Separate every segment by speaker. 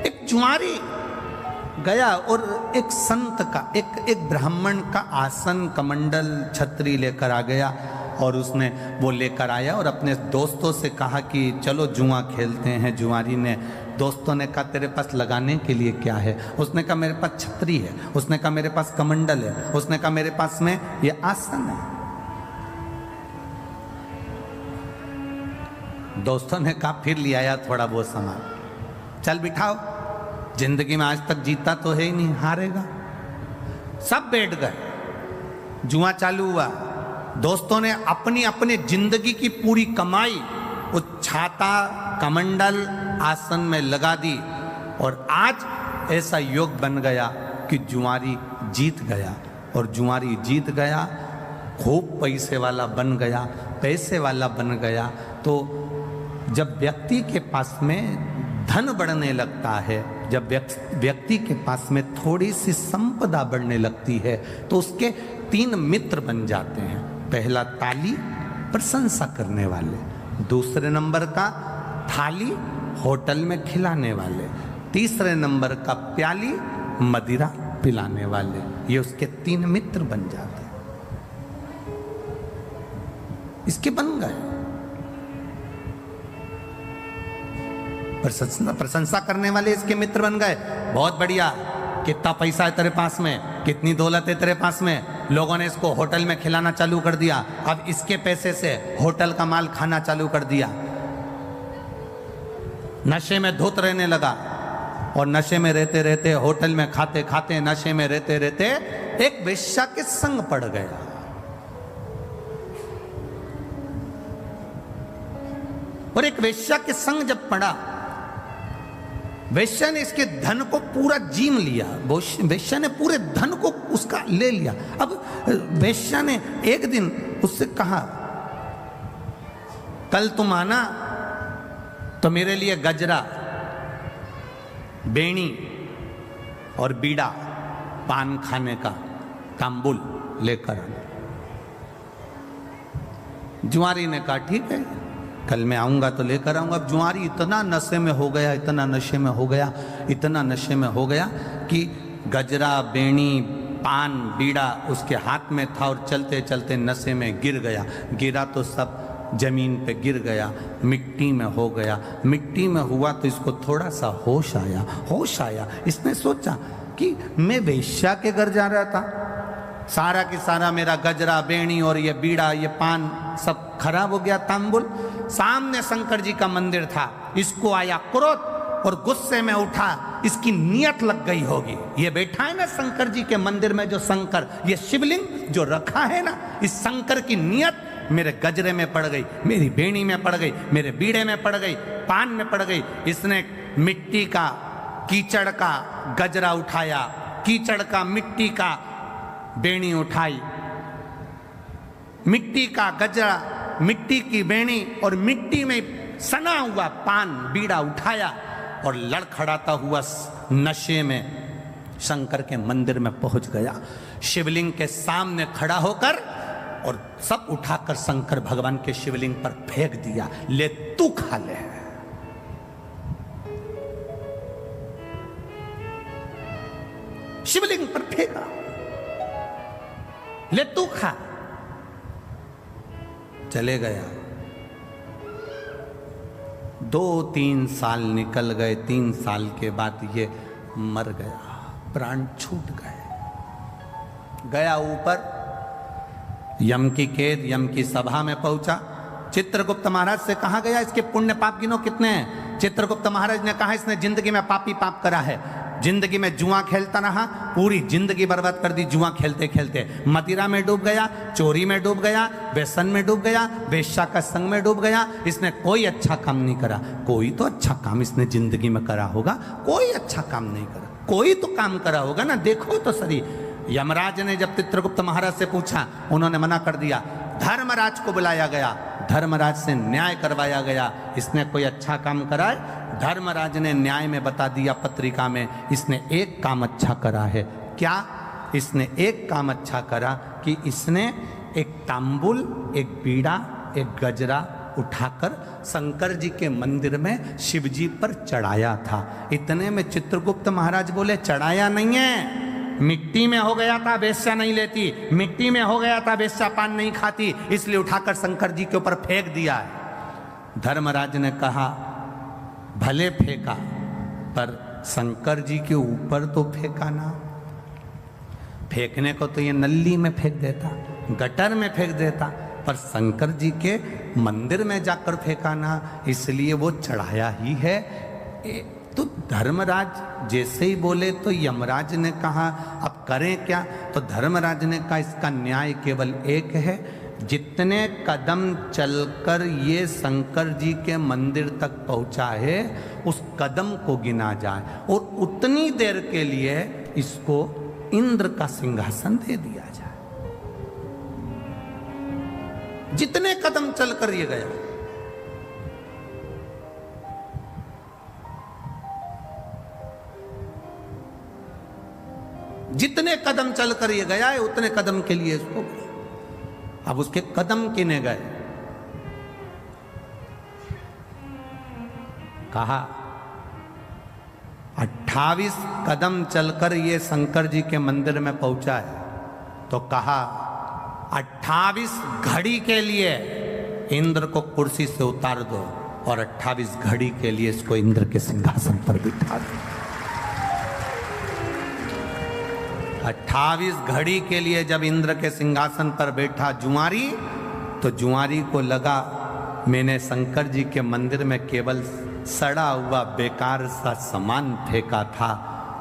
Speaker 1: एक जुआरी गया और एक संत का एक ब्राह्मण का आसन कमंडल छतरी लेकर आ गया और उसने वो लेकर आया और अपने दोस्तों से कहा कि चलो जुआ खेलते हैं। जुआरी ने दोस्तों ने कहा तेरे पास लगाने के लिए क्या है? उसने कहा मेरे पास छतरी है। उसने कहा मेरे पास कमंडल है। उसने कहा मेरे पास में ये आसन है। दोस्तों ने कहा फिर ले आया थोड़ा बहुत सामान, चल बिठाओ, जिंदगी में आज तक जीता तो है ही नहीं, हारेगा। सब बैठ गए, जुआ चालू हुआ। दोस्तों ने अपनी अपनी जिंदगी की पूरी कमाई उस छाता कमंडल आसन में लगा दी और आज ऐसा योग बन गया कि जुआरी जीत गया। और जुआरी जीत गया, खूब पैसे वाला बन गया, पैसे वाला बन गया। तो जब व्यक्ति के पास में धन बढ़ने लगता है, जब व्यक्ति के पास में थोड़ी सी संपदा बढ़ने लगती है तो उसके 3 मित्र बन जाते हैं। पहला ताली, प्रशंसा करने वाले। दूसरे नंबर का थाली, होटल में खिलाने वाले। तीसरे नंबर का प्याली, मदिरा पिलाने वाले। ये उसके 3 मित्र बन जाते हैं। इसके बन गए। प्रशंसा करने वाले इसके मित्र बन गए। बहुत बढ़िया, कितना पैसा है तेरे पास में, कितनी दौलत है तेरे पास में। लोगों ने इसको होटल में खिलाना चालू कर दिया। अब इसके पैसे से होटल का माल खाना चालू कर दिया। नशे में धुत रहने लगा और नशे में रहते रहते, होटल में खाते खाते, नशे में रहते रहते एक वेश्या के संग पड़ गया। और एक वेश्या के संग जब पड़ा, वेश्या ने इसके धन को पूरा जीम लिया। वेश्या ने पूरे धन को उसका ले लिया। अब वेश्या ने एक दिन उससे कहा, कल तुम आना तो मेरे लिए गजरा, बेणी और बीड़ा, पान खाने का तांबुल लेकर आना। जुआरी ने कहा ठीक है, कल मैं आऊँगा तो लेकर आऊँगा। अब जुआरी इतना नशे में हो गया, इतना नशे में हो गया, इतना नशे में हो गया कि गजरा, बेणी, पान, बीड़ा उसके हाथ में था और चलते चलते नशे में गिर गया। गिरा तो सब जमीन पे गिर गया, मिट्टी में हो गया। मिट्टी में हुआ तो इसको थोड़ा सा होश आया। होश आया, इसने सोचा कि मैं वेश्या के घर जा रहा था, सारा की सारा मेरा गजरा, बेणी और ये बीड़ा, ये पान सब खराब हो गया, तांबुल। सामने शंकर जी का मंदिर था, इसको आया क्रोध और गुस्से में उठा। इसकी नियत लग गई होगी, ये बैठा है ना शंकर जी के मंदिर में जो शंकर, ये शिवलिंग जो रखा है ना, इस शंकर की नियत मेरे गजरे में पड़ गई, मेरी बेणी में पड़ गई, मेरे बीड़े में पड़ गई, पान में पड़ गई। इसने मिट्टी का, कीचड़ का गजरा उठाया, कीचड़ का, मिट्टी का बेणी उठाई, मिट्टी का गजरा, मिट्टी की बेणी और मिट्टी में सना हुआ पान, बीड़ा उठाया और लड़खड़ाता हुआ नशे में शंकर के मंदिर में पहुंच गया। शिवलिंग के सामने खड़ा होकर और सब उठाकर शंकर भगवान के शिवलिंग पर फेंक दिया। ले तू खा ले। शिवलिंग पर फेंका, ले तू खा। चले गया। 2-3 साल निकल गए। 3 साल के बाद ये मर गया, प्राण छूट गए। गया ऊपर, यम की कैद, यम की सभा में पहुंचा। चित्रगुप्त महाराज से कहा गया इसके पुण्य पाप गिनो कितने हैं। चित्रगुप्त महाराज ने कहा इसने जिंदगी में पापी पाप करा है। जिंदगी में जुआ खेलता रहा, पूरी जिंदगी बर्बाद कर दी जुआ खेलते खेलते। मदिरा में डूब गया, चोरी में डूब गया, व्यसन में डूब गया, वेश्या का संग में डूब गया। इसने कोई अच्छा काम नहीं करा। कोई तो अच्छा काम इसने जिंदगी में करा होगा, कोई अच्छा काम नहीं करा। कोई तो काम करा होगा ना, देखो तो सही। यमराज ने जब चित्रगुप्त महाराज से पूछा, उन्होंने मना कर दिया। धर्मराज को बुलाया गया, धर्मराज से न्याय करवाया गया, इसने कोई अच्छा काम करा है। धर्मराज ने न्याय में बता दिया पत्रिका में, इसने एक काम अच्छा करा है। क्या? इसने एक काम अच्छा करा कि इसने एक तांबुल, एक बीड़ा, एक गजरा उठाकर शंकर जी के मंदिर में शिव जी पर चढ़ाया था। इतने में चित्रगुप्त महाराज बोले चढ़ाया नहीं है, मिट्टी में हो गया था, वेश्या नहीं लेती, मिट्टी में हो गया था, वेश्या पान नहीं खाती, इसलिए उठाकर शंकर जी के ऊपर फेंक दिया है। धर्मराज ने कहा भले फेंका, पर शंकर जी के ऊपर तो फेंका ना। फेंकने को तो ये नल्ली में फेंक देता, गटर में फेंक देता, पर शंकर जी के मंदिर में जाकर फेंका ना, इसलिए वो चढ़ाया ही है। तो धर्मराज जैसे ही बोले तो यमराज ने कहा अब करें क्या? तो धर्मराज ने कहा इसका न्याय केवल एक है, जितने कदम चलकर ये शंकर जी के मंदिर तक पहुंचा है उस कदम को गिना जाए और उतनी देर के लिए इसको इंद्र का सिंहासन दे दिया जाए। जितने कदम चलकर ये गया, जितने कदम चलकर ये गया है उतने कदम के लिए इसको, अब उसके कदम किने गए? कहा 28 कदम चलकर ये शंकर जी के मंदिर में पहुंचा है, तो कहा 28 घड़ी के लिए इंद्र को कुर्सी से उतार दो और 28 घड़ी के लिए इसको इंद्र के सिंहासन पर बिठा दो। 28 घड़ी के लिए जब इंद्र के सिंहासन पर बैठा जुआरी, तो जुआरी को लगा मैंने शंकर जी के मंदिर में केवल सड़ा हुआ बेकार सा सामान फेंका था,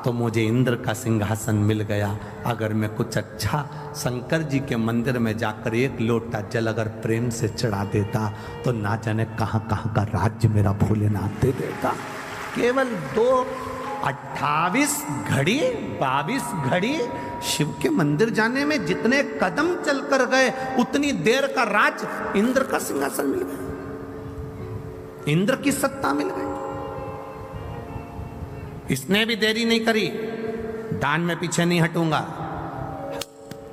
Speaker 1: तो मुझे इंद्र का सिंहासन मिल गया। अगर मैं कुछ अच्छा शंकर जी के मंदिर में जाकर एक लोटा जल अगर प्रेम से चढ़ा देता तो ना जाने कहाँ कहाँ का राज्य मेरा भोलेनाथ दे देता। केवल 28 घड़ी 22 घड़ी शिव के मंदिर जाने में जितने कदम चलकर गए उतनी देर का राज इंद्र का सिंहासन मिल गया, इंद्र की सत्ता मिल गई। इसने भी देरी नहीं करी, दान में पीछे नहीं हटूंगा,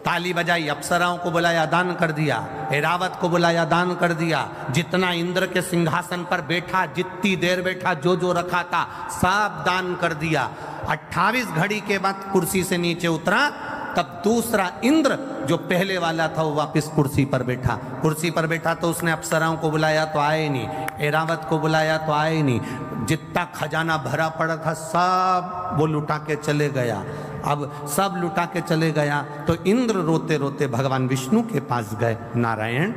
Speaker 1: ताली बजाई, अप्सराओं को बुलाया दान कर दिया, ऐरावत को बुलाया दान कर दिया, जितना इंद्र के सिंहासन पर बैठा, जितनी देर बैठा, जो जो रखा था सब दान कर दिया। 28 घड़ी के बाद कुर्सी से नीचे उतरा, तब दूसरा इंद्र जो पहले वाला था वो वापस कुर्सी पर बैठा। कुर्सी पर बैठा तो उसने अप्सराओं को बुलाया तो आए नहीं, ऐरावत को बुलाया तो आए नहीं, जितना खजाना भरा पड़ा था सब वो लुटा के चले गया। अब सब लुटा के चले गया तो इंद्र रोते रोते भगवान विष्णु के पास गए। नारायण,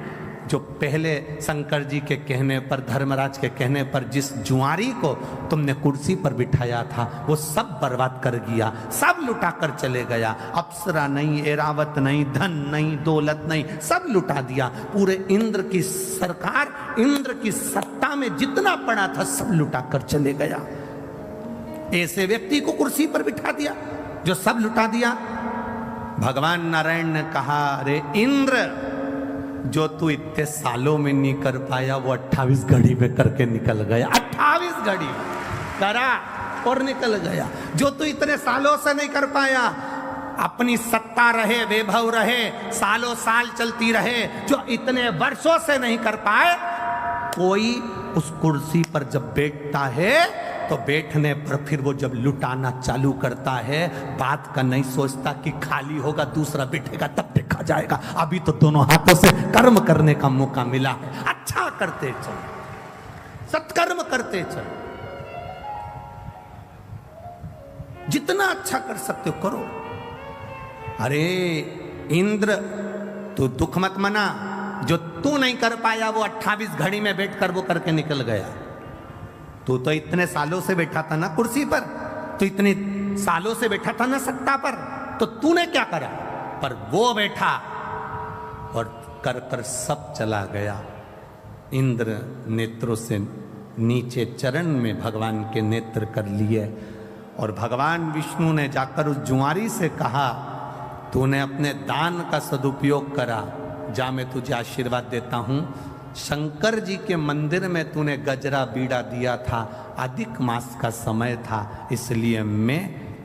Speaker 1: जो पहले शंकर जी के कहने पर, धर्मराज के कहने पर जिस जुआरी को तुमने कुर्सी पर बिठाया था वो सब बर्बाद कर गया, सब लुटा कर चले गया। अप्सरा नहीं, ऐरावत नहीं, धन नहीं, दौलत नहीं, सब लुटा दिया। पूरे इंद्र की सरकार, इंद्र की सत्ता में जितना पड़ा था सब लुटा कर चले गया। ऐसे व्यक्ति को कुर्सी पर बिठा दिया जो सब लुटा दिया। भगवान नारायण ने कहा अरे इंद्र, जो तू इतने सालों में नहीं कर पाया वो 28 घड़ी में करके निकल गया। 28 घड़ी करा और निकल गया। जो तू इतने सालों से नहीं कर पाया, अपनी सत्ता रहे, वैभव रहे, सालों साल चलती रहे, जो इतने वर्षों से नहीं कर पाए, कोई उस कुर्सी पर जब बैठता है तो बैठने पर फिर वो जब लुटाना चालू करता है, बात का नहीं सोचता कि खाली होगा दूसरा बैठेगा तब देखा जाएगा, अभी तो दोनों हाथों से कर्म करने का मौका मिला है। अच्छा करते चल, सत्कर्म करते चल, जितना अच्छा कर सकते हो करो। अरे इंद्र, तू दुख मत मना, जो तू नहीं कर पाया वो 28 घड़ी में बैठकर वो करके निकल गया। तू तो इतने सालों से बैठा था ना कुर्सी पर, तो इतने सालों से बैठा था ना सत्ता पर, तो तूने क्या करा? पर वो बैठा और कर कर सब चला गया। इंद्र नेत्रों से नीचे चरण में भगवान के नेत्र कर लिए और भगवान विष्णु ने जाकर उस जुआरी से कहा तूने अपने दान का सदुपयोग करा, जा मैं तुझे आशीर्वाद देता हूँ। शंकर जी के मंदिर में तूने गजरा बीड़ा दिया था, अधिक मास का समय था, इसलिए मैं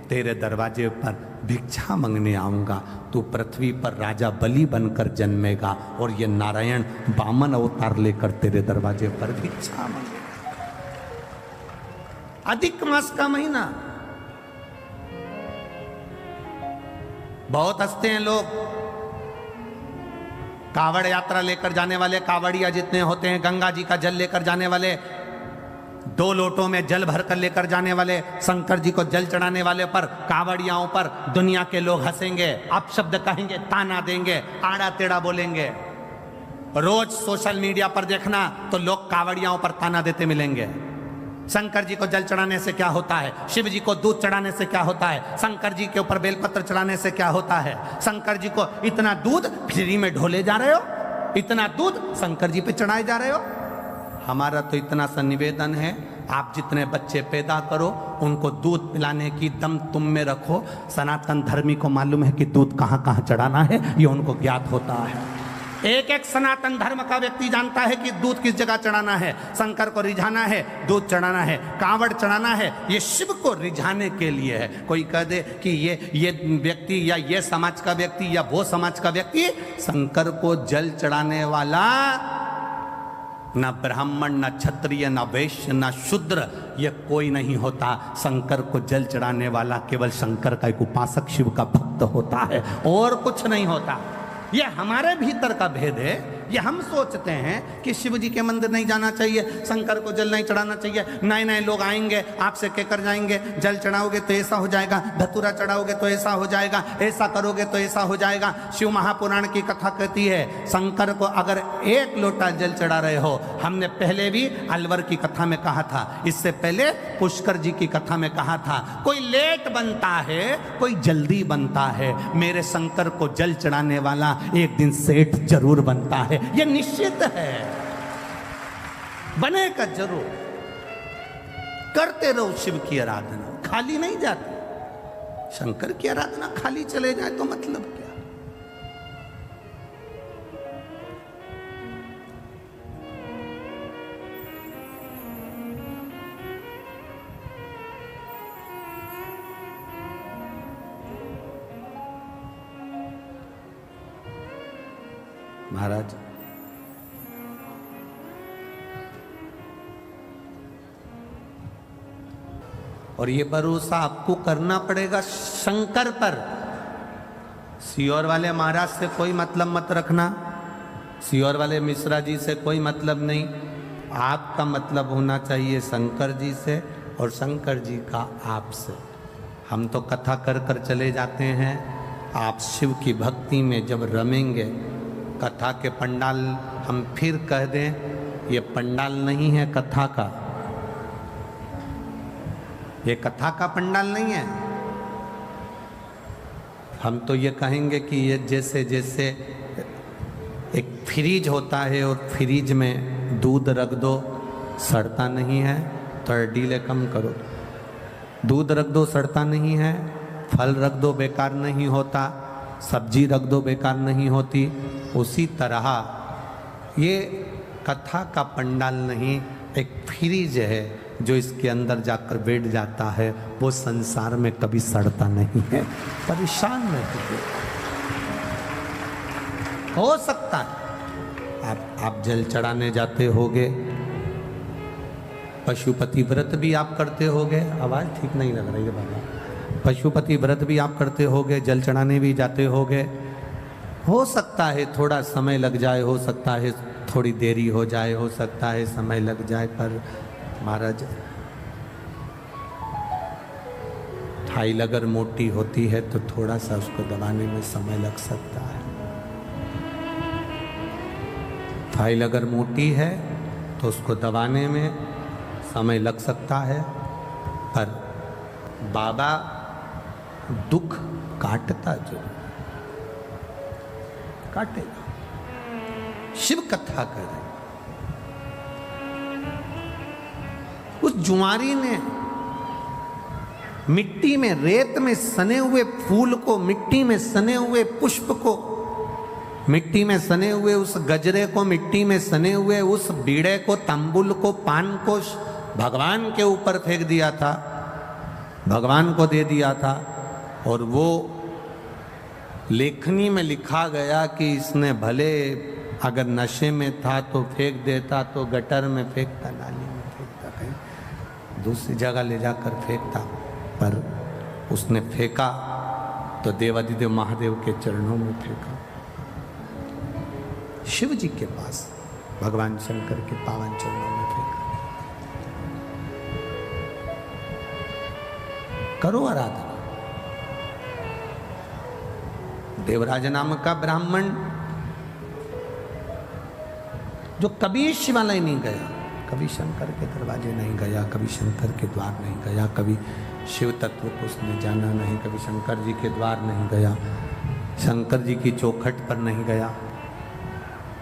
Speaker 1: तेरे दरवाजे पर भिक्षा मांगने आऊंगा। तू पृथ्वी पर राजा बलि बनकर जन्मेगा और ये नारायण वामन अवतार लेकर तेरे दरवाजे पर भिक्षा मांगेगा। अधिक मास का महीना, बहुत हंसते हैं लोग। कावड़ यात्रा लेकर जाने वाले कावड़िया जितने होते हैं, गंगा जी का जल लेकर जाने वाले, 2 लोटों में जल भरकर लेकर जाने वाले, शंकर जी को जल चढ़ाने वाले पर, कावड़ियाओं पर दुनिया के लोग हंसेंगे, अपशब्द कहेंगे, ताना देंगे, आड़ा टेढ़ा बोलेंगे। रोज सोशल मीडिया पर देखना तो लोग कावड़ियाओं पर ताना देते मिलेंगे। शंकर जी को जल चढ़ाने से क्या होता है, शिव जी को दूध चढ़ाने से क्या होता है, शंकर जी के ऊपर बेलपत्र चढ़ाने से क्या होता है, शंकर जी को इतना दूध फ्री में ढोले जा रहे हो, इतना दूध शंकर जी पे चढ़ाए जा रहे हो। हमारा तो इतना सा निवेदन है, आप जितने बच्चे पैदा करो उनको दूध पिलाने की दम तुम में रखो। सनातन धर्मी को मालूम है कि दूध कहाँ कहाँ चढ़ाना है, ये उनको ज्ञात होता है। एक एक सनातन धर्म का व्यक्ति जानता है कि दूध किस जगह चढ़ाना है। शंकर को रिझाना है, दूध चढ़ाना है, कांवड़ चढ़ाना है, ये शिव को रिझाने के लिए है। कोई कह दे कि ये व्यक्ति या ये समाज का व्यक्ति या वो समाज का व्यक्ति, शंकर को जल चढ़ाने वाला न ब्राह्मण, न क्षत्रिय, न वैश्य, न शूद्र, ये कोई नहीं होता। शंकर को जल चढ़ाने वाला केवल शंकर का एक उपासक, शिव का भक्त होता है, और कुछ नहीं होता। ये हमारे भीतर का भेद है। ये हम सोचते हैं कि शिव जी के मंदिर नहीं जाना चाहिए, शंकर को जल नहीं चढ़ाना चाहिए, नए नए लोग आएंगे आपसे कहकर जाएंगे जल चढ़ाओगे तो ऐसा हो जाएगा, धतूरा चढ़ाओगे तो ऐसा हो जाएगा, ऐसा करोगे तो ऐसा हो जाएगा। शिव महापुराण की कथा कहती है, शंकर को अगर 1 लोटा जल चढ़ा रहे हो, हमने पहले भी अलवर की कथा में कहा था, इससे पहले पुष्कर जी की कथा में कहा था, कोई लेट बनता है, कोई जल्दी बनता है, मेरे शंकर को जल चढ़ाने वाला एक दिन सेठ जरूर बनता है, ये निश्चित है, बनेगा जरूर। करते रहो शिव की आराधना, खाली नहीं जाती। शंकर की आराधना खाली चले जाए तो मतलब क्या। महाराज और ये भरोसा आपको करना पड़ेगा शंकर पर। सियोर वाले महाराज से कोई मतलब मत रखना, सियोर वाले मिश्रा जी से कोई मतलब नहीं, आपका मतलब होना चाहिए शंकर जी से और शंकर जी का आपसे। हम तो कथा कर कर चले जाते हैं, आप शिव की भक्ति में जब रमेंगे, कथा के पंडाल, हम फिर कह दें ये पंडाल नहीं है कथा का, ये कथा का पंडाल नहीं है। हम तो ये कहेंगे कि ये जैसे जैसे एक फ्रीज होता है और फ्रीज में दूध रख दो सड़ता नहीं है, तो डीले कम करो, दूध रख दो सड़ता नहीं है, फल रख दो बेकार नहीं होता, सब्जी रख दो बेकार नहीं होती। उसी तरह ये कथा का पंडाल नहीं, एक फ्रीज है जो इसके अंदर जाकर बैठ जाता है, वो संसार में कभी सड़ता नहीं है, परेशान नहीं हो सकता है। आप जल चढ़ाने जाते होगे, पशुपति व्रत भी आप करते होगे, आवाज ठीक नहीं लग रही है बाबा, पशुपति व्रत भी आप करते होगे, जल चढ़ाने भी जाते होगे। हो सकता है थोड़ा समय लग जाए, हो सकता है थोड़ी देरी हो जाए, हो सकता है समय लग जाए, पर महाराज फाइल अगर मोटी होती है तो थोड़ा सा उसको दबाने में समय लग सकता है। फाइल अगर मोटी है तो उसको दबाने में समय लग सकता है, पर बाबा दुख काटता जो काटेगा। शिव कथा करें। उस जुआरी ने मिट्टी में, रेत में सने हुए फूल को, मिट्टी में सने हुए पुष्प को, मिट्टी में सने हुए उस गजरे को, मिट्टी में सने हुए उस बीड़े को, तंबुल को, पान को भगवान के ऊपर फेंक दिया था। भगवान को दे दिया था। और वो लेखनी में लिखा गया कि इसने भले अगर नशे में था तो फेंक देता, तो गटर में फेंकता, नाली में फेंकता, कहीं दूसरी जगह ले जाकर फेंकता, पर उसने फेंका तो देवाधिदेव महादेव के चरणों में फेंका, शिव जी के पास, भगवान शंकर के पावन चरणों में फेंका। करो आराधना। देवराज नाम का ब्राह्मण जो कभी शिवालय नहीं गया, कभी शंकर के दरवाजे नहीं गया, कभी शंकर के द्वार नहीं गया, कभी शिव तत्व को उसने जाना नहीं, कभी शंकर जी के द्वार नहीं गया, शंकर जी की चौखट पर नहीं गया,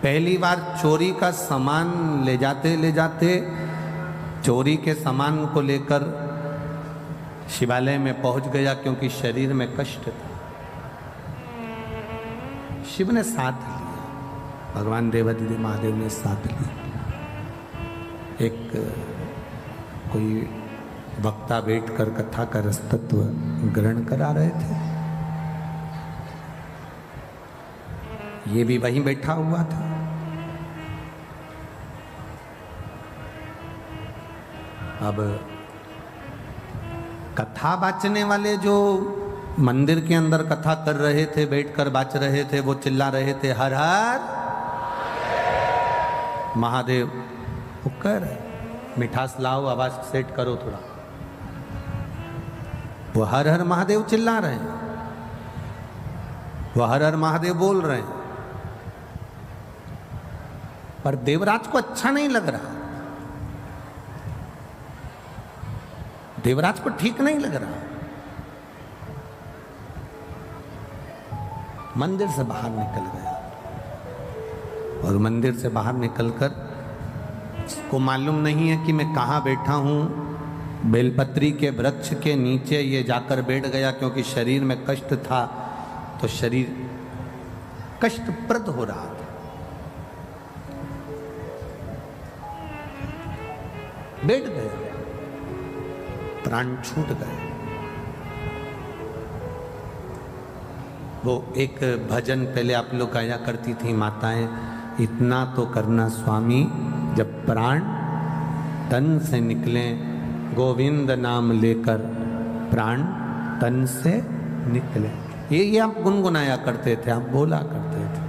Speaker 1: पहली बार चोरी का सामान ले जाते चोरी के सामान को लेकर शिवालय में पहुंच गया, क्योंकि शरीर में कष्ट था। शिव ने साथ लिया, भगवान देवाधिदेव महादेव ने साथ लिया। एक कोई वक्ता बैठकर कथा का रसतत्व ग्रहण करा रहे थे, ये भी वहीं बैठा हुआ था। अब कथा बाचने वाले जो मंदिर के अंदर कथा कर रहे थे, बैठकर बाच रहे थे, वो चिल्ला रहे थे हर हर महादेव। वो कर मिठास लाओ, आवाज सेट करो थोड़ा। वो हर हर महादेव चिल्ला रहे हैं, वो हर हर महादेव बोल रहे हैं, पर देवराज को अच्छा नहीं लग रहा, देवराज को ठीक नहीं लग रहा। मंदिर से बाहर निकल गया, और मंदिर से बाहर निकलकर इसको मालूम नहीं है कि मैं कहाँ बैठा हूँ। बेलपत्री के वृक्ष के नीचे ये जाकर बैठ गया, क्योंकि शरीर में कष्ट था, तो शरीर कष्टप्रद हो रहा था। बैठ गया, प्राण छूट गए। वो एक भजन पहले आप लोग गाया करती थी माताएं, इतना तो करना स्वामी जब प्राण तन से निकले, गोविंद नाम लेकर प्राण तन से निकले। ये आप गुनगुनाया करते थे, आप बोला करते थे।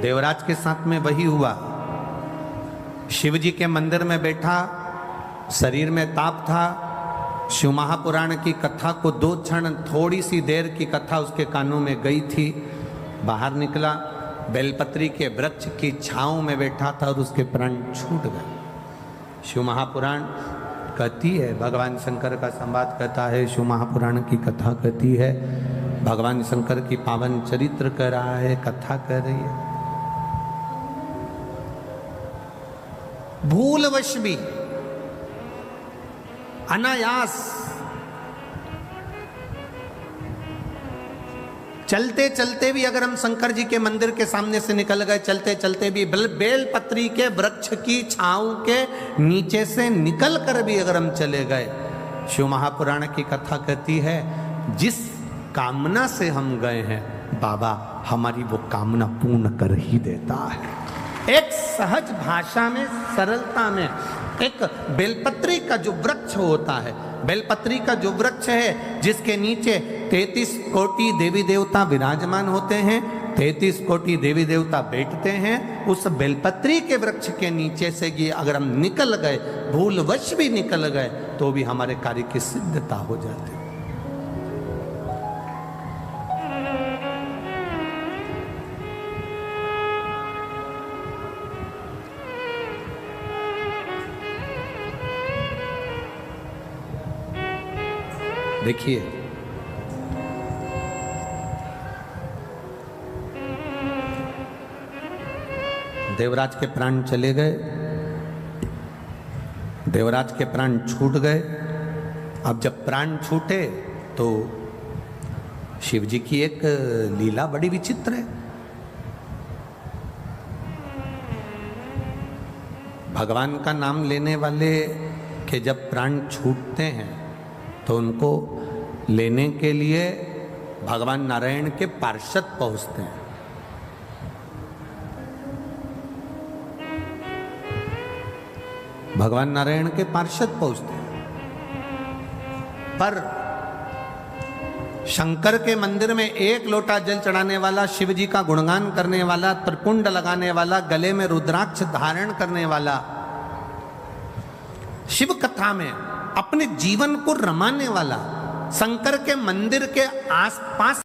Speaker 1: देवराज के साथ में वही हुआ। शिव जी के मंदिर में बैठा, शरीर में ताप था, शिव महापुराण की कथा को 2 क्षण, थोड़ी सी देर की कथा उसके कानों में गई थी। बाहर निकला, बेलपत्री के वृक्ष की छांव में बैठा था और उसके प्राण छूट गए। शिव महापुराण कहती है, भगवान शंकर का संवाद कहता है, शिव महापुराण की कथा कहती है, भगवान शंकर की पावन चरित्र कर रहा है, कथा कर रही है। भूलवश भी, अनायास, चलते चलते भी अगर हम शंकर जी के मंदिर के सामने से निकल गए, चलते चलते भी बेलपत्री के वृक्ष की छांव के नीचे से निकल कर भी अगर हम चले गए, शिव महापुराण की कथा कहती है, जिस कामना से हम गए हैं बाबा हमारी वो कामना पूर्ण कर ही देता है। एक सहज भाषा में, सरलता में, एक बेलपत्री का जो वृक्ष होता है, बेलपत्री का जो वृक्ष है जिसके नीचे 33 कोटि देवी देवता विराजमान होते हैं, 33 कोटि देवी देवता बैठते हैं, उस बेलपत्री के वृक्ष के नीचे से ये अगर हम निकल गए, भूलवश भी निकल गए, तो भी हमारे कार्य की सिद्धता हो जाती है। देखिए, देवराज के प्राण चले गए, देवराज के प्राण छूट गए। अब जब प्राण छूटे तो शिव जी की एक लीला बड़ी विचित्र है। भगवान का नाम लेने वाले कि जब प्राण छूटते हैं तो उनको लेने के लिए भगवान नारायण के पार्षद पहुंचते हैं। भगवान नारायण के पार्षद पहुंचते हैं, पर शंकर के मंदिर में एक लोटा जल चढ़ाने वाला, शिव जी का गुणगान करने वाला, त्रिपुंड लगाने वाला, गले में रुद्राक्ष धारण करने वाला, शिव कथा में अपने जीवन को रमाने वाला, शंकर के मंदिर के आसपास